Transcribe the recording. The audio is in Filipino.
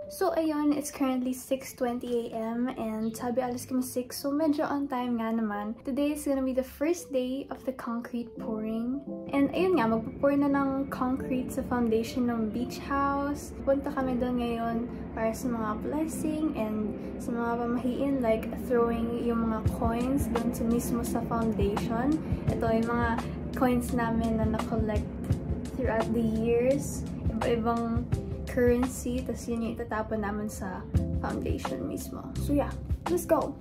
So ayun, it's currently 6:20 AM and sabi alas kami 6, so medyo on time nga naman. Today is gonna be the first day of the concrete pouring. And ayun nga, magpo-pour na ng concrete sa foundation ng beach house. Punta kami doon ngayon para sa mga blessing and sa mga pamahiin, like throwing yung mga coins doon sa mismo sa foundation. Ito yung mga coins namin na na-collect throughout the years. Iba-ibang currency, tas yun yung itatapon namin sa foundation mismo. So yeah, let's go!